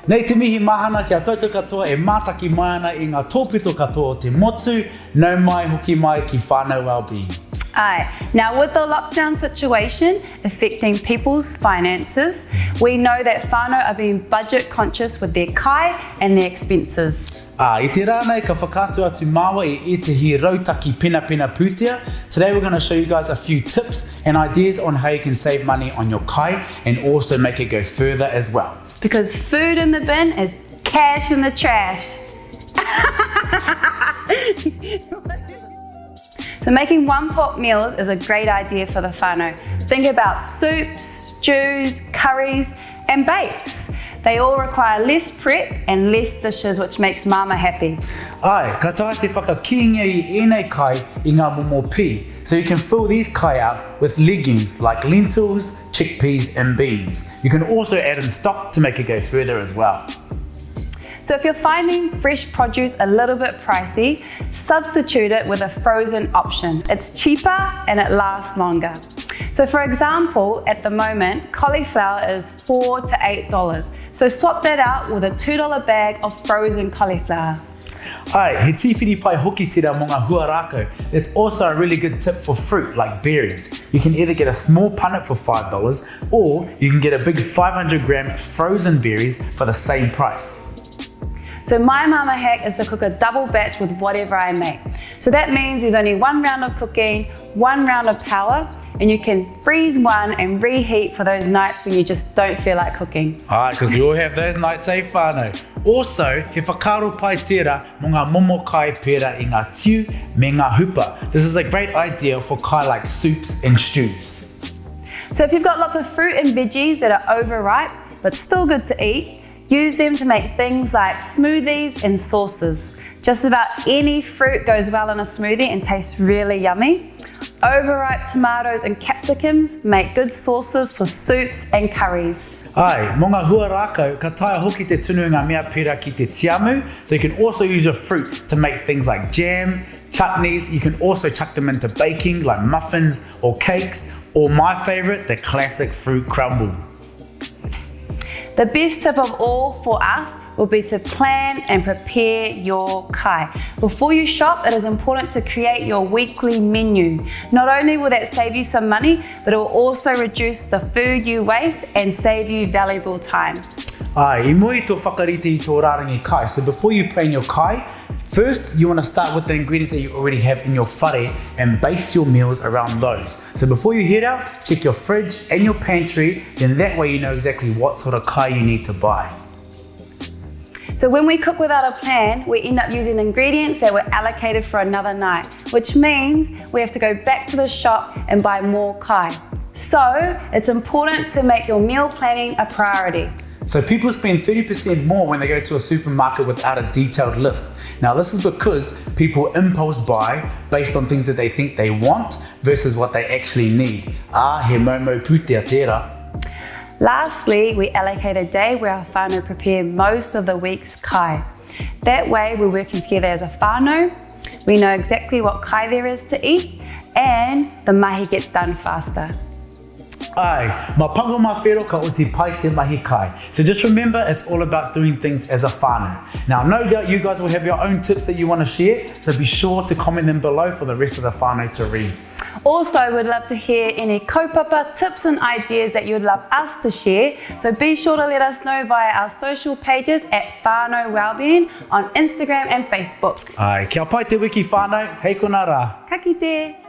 Nei te mihi mahana kia koutou katoa e mātaki mai ana I ngā tōpito katoa o te motu, nau mai hoki mai ki Whānau Wellbeing. Aye. Now with the lockdown situation affecting people's finances, we know that whānau are being budget conscious with their kai and their expenses. I te rānei ka whakaatu atu māua I ētahi rautaki pena pūtea. Today we're going to show you guys a few tips and ideas on how you can save money on your kai and also make it go further as well. Because food in the bin is cash in the trash. So making one-pot meals is a great idea for the whānau. Think about soups, stews, curries and bakes. They all require less prep and less dishes, which makes mama happy. Ai, ka taha te whakakiinga I ēnei kai I ngā momo pī. So you can fill these kai out with legumes like lentils, chickpeas and beans. You can also add in stock to make it go further as well. So if you're finding fresh produce a little bit pricey, substitute it with a frozen option. It's cheaper and it lasts longer. So for example, at the moment, cauliflower is $4 to $8. So swap that out with a $2 bag of frozen cauliflower. Ai, he tīwhiri pai hoki tira mō ngā huarako. It's also a really good tip for fruit like berries. You can either get a small punnet for $5 or you can get a big 500-gram frozen berries for the same price. So my mama hack is to cook a double batch with whatever I make. So that means there's only one round of cooking, one round of power, and you can freeze one and reheat for those nights when you just don't feel like cooking. Alright, because we all have those nights, eh, whānau? Also, he whakaro pai tērā mō ngā momo kai pēra I ngā tiu me ngā hupa. This is a great idea for kai like soups and stews. So if you've got lots of fruit and veggies that are overripe, but still good to eat, use them to make things like smoothies and sauces. Just about any fruit goes well in a smoothie and tastes really yummy. Overripe tomatoes and capsicums make good sauces for soups and curries. Ai, mō ngā huarako, ka taia hoki te tunu ngā mea pērā ki te tiamu, so you can also use your fruit to make things like jam, chutneys. You can also chuck them into baking like muffins or cakes, or my favourite, the classic fruit crumble. The best tip of all for us will be to plan and prepare your kai. Before you shop, it is important to create your weekly menu. Not only will that save you some money, but it will also reduce the food you waste and save you valuable time. Ai, I moi tō whakarite I tō rārangi kai. So before you plan your kai, first you want to start with the ingredients that you already have in your whare and base your meals around those. So before you head out, check your fridge and your pantry, then that way you know exactly what sort of kai you need to buy. So when we cook without a plan, we end up using ingredients that were allocated for another night, which means we have to go back to the shop and buy more kai. So it's important to make your meal planning a priority. So people spend 30% more when they go to a supermarket without a detailed list. Now this is because people impulse buy based on things that they think they want versus what they actually need. He momo pūtea tērā. Lastly, we allocate a day where our whānau prepare most of the week's kai. That way we're working together as a whānau, we know exactly what kai there is to eat, and the mahi gets done faster. Ai, ma pango ma whero ka oti pai te mahi kai. So just remember, it's all about doing things as a whānau. Now, no doubt you guys will have your own tips that you want to share, so be sure to comment them below for the rest of the whānau to read. Also, we'd love to hear any kaupapa, tips and ideas that you'd love us to share. So be sure to let us know via our social pages at Whānau Wellbeing on Instagram and Facebook. Ai, kia pai te wiki whānau, hei kona rā. Ka kite!